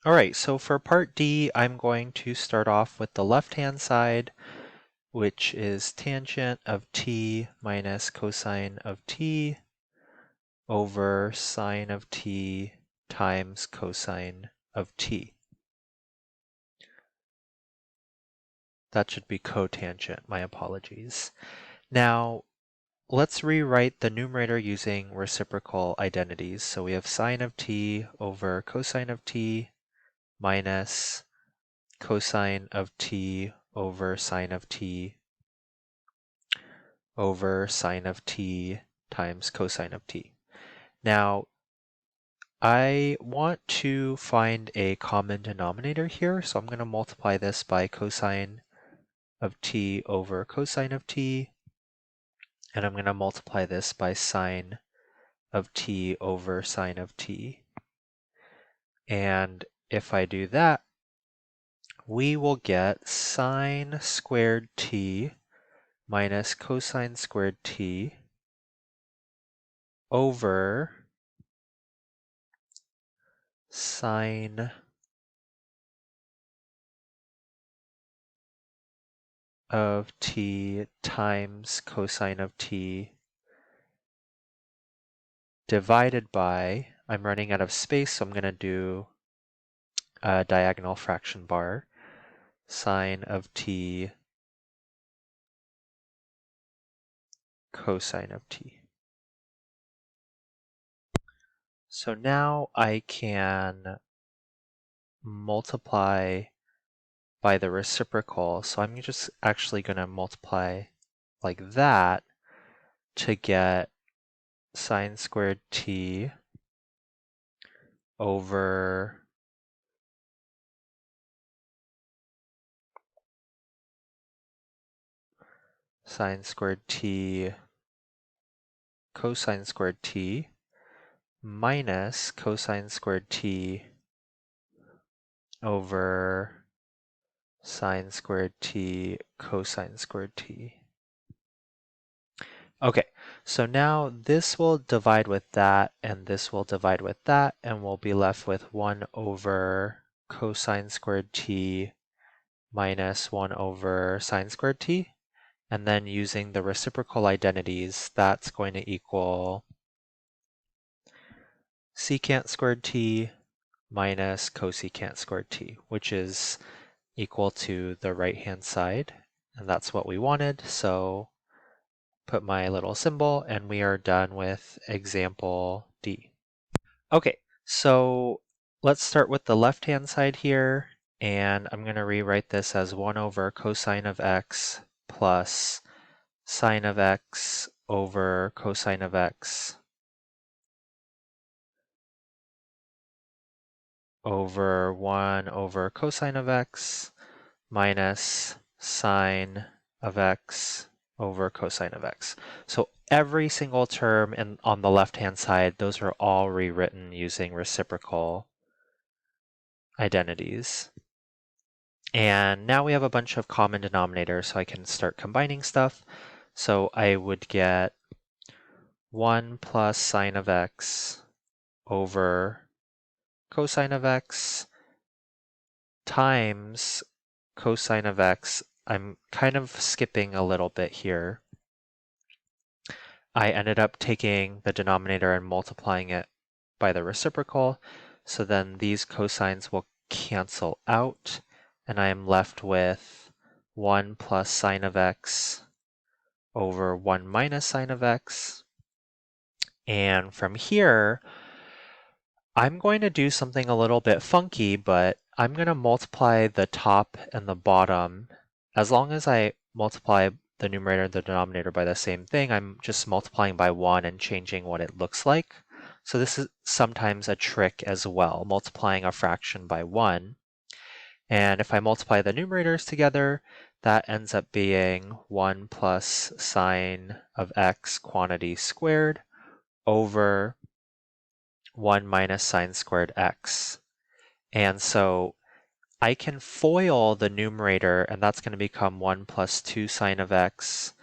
All right, so for part D, I'm going to start off with the left-hand side, which is tangent of t minus cosine of t over sine of t times cosine of t. That should be cotangent, my apologies. Now, let's rewrite the numerator using reciprocal identities. So we have sine of t over cosine of t minus cosine of t over sine of t over sine of t times cosine of t. Now, I want to find a common denominator here, so I'm going to multiply this by cosine of t over cosine of t, and I'm going to multiply this by sine of t over sine of t. And if I do that, we will get sine squared t minus cosine squared t over sine of t times cosine of t divided by, I'm running out of space, so I'm going to do a diagonal fraction bar, sine of t cosine of t. So now I can multiply by the reciprocal. So I'm just actually going to multiply like that to get sine squared t over sine squared t cosine squared t minus cosine squared t over sine squared t cosine squared t. Okay, so now this will divide with that, and this will divide with that, and we'll be left with 1 over cosine squared t minus 1 over sine squared t. And then using the reciprocal identities, that's going to equal secant squared t minus cosecant squared t, which is equal to the right-hand side. And that's what we wanted. So put my little symbol, and we are done with example D. Okay, so let's start with the left-hand side here, and I'm going to rewrite this as 1 over cosine of x plus sine of x over cosine of x over 1 over cosine of x minus sine of x over cosine of x. So every single term on the left-hand side, those are all rewritten using reciprocal identities. And now we have a bunch of common denominators, so I can start combining stuff. So I would get 1 plus sine of x over cosine of x times cosine of x. I'm kind of skipping a little bit here. I ended up taking the denominator and multiplying it by the reciprocal, so then these cosines will cancel out, and I am left with 1 plus sine of x over 1 minus sine of x. And from here, I'm going to do something a little bit funky, but I'm going to multiply the top and the bottom. As long as I multiply the numerator and the denominator by the same thing, I'm just multiplying by 1 and changing what it looks like. So this is sometimes a trick as well, multiplying a fraction by 1. And if I multiply the numerators together, that ends up being 1 plus sine of x quantity squared over 1 minus sine squared x. And so I can FOIL the numerator, and that's going to become 1 plus 2 sine of x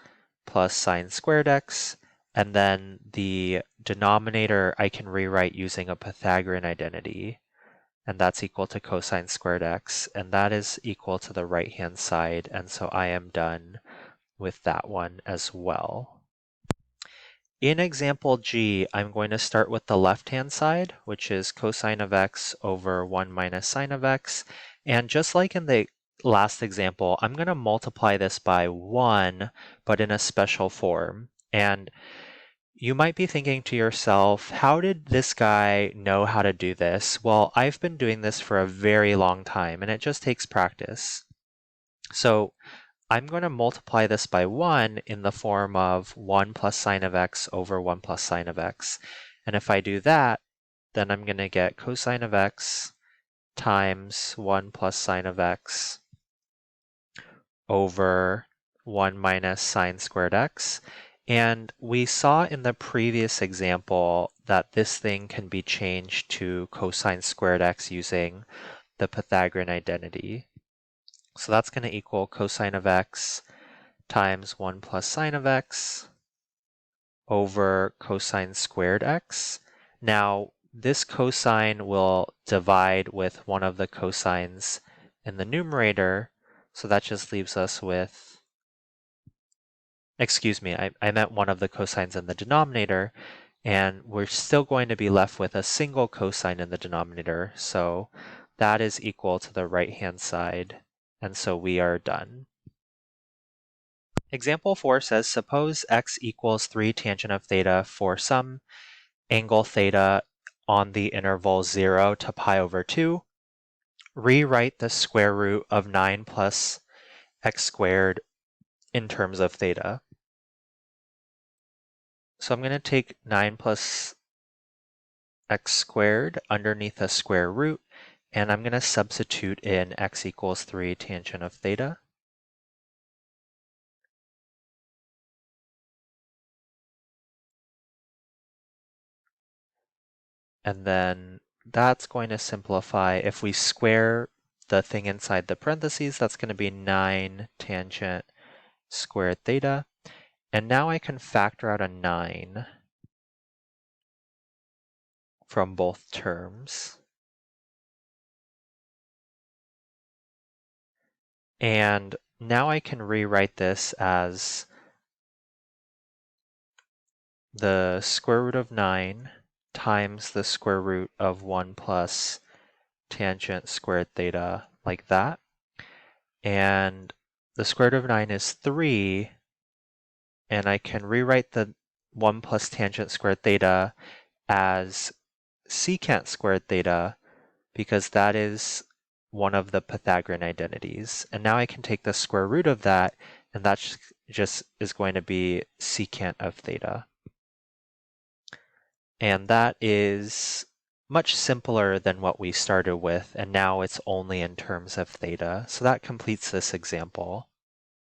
plus sine squared x. And then the denominator I can rewrite using a Pythagorean identity. and that's equal to cosine squared x, and that is equal to the right-hand side, and so I am done with that one as well. In example G, I'm going to start with the left-hand side, which is cosine of x over 1 minus sine of x, and just like in the last example, I'm going to multiply this by 1, but in a special form. And you might be thinking to yourself, how did this guy know how to do this? Well, I've been doing this for a very long time, and it just takes practice. So I'm going to multiply this by 1 in the form of 1 plus sine of x over 1 plus sine of x. And if I do that, then I'm going to get cosine of x times 1 plus sine of x over 1 minus sine squared x. And we saw in the previous example that this thing can be changed to cosine squared x using the Pythagorean identity. So that's going to equal cosine of x times 1 plus sine of x over cosine squared x. Now, this cosine will divide with one of the cosines in the numerator, so that just leaves us with, excuse me, I meant one of the cosines in the denominator, and we're still going to be left with a single cosine in the denominator, so that is equal to the right-hand side, and so we are done. Example 4 says, suppose x equals 3 tangent of theta for some angle theta on the interval 0 to pi over 2. Rewrite the square root of 9 plus x squared in terms of theta. So I'm going to take 9 plus x squared underneath a square root, and I'm going to substitute in x equals 3 tangent of theta. And then that's going to simplify. If we square the thing inside the parentheses, that's going to be 9 tangent squared theta. And now I can factor out a 9 from both terms. And now I can rewrite this as the square root of 9 times the square root of 1 plus tangent squared theta, like that. And the square root of 9 is 3, and I can rewrite the 1 plus tangent squared theta as secant squared theta, because that is one of the Pythagorean identities. And now I can take the square root of that, and that just is going to be secant of theta. And that is much simpler than what we started with, and now it's only in terms of theta. So that completes this example.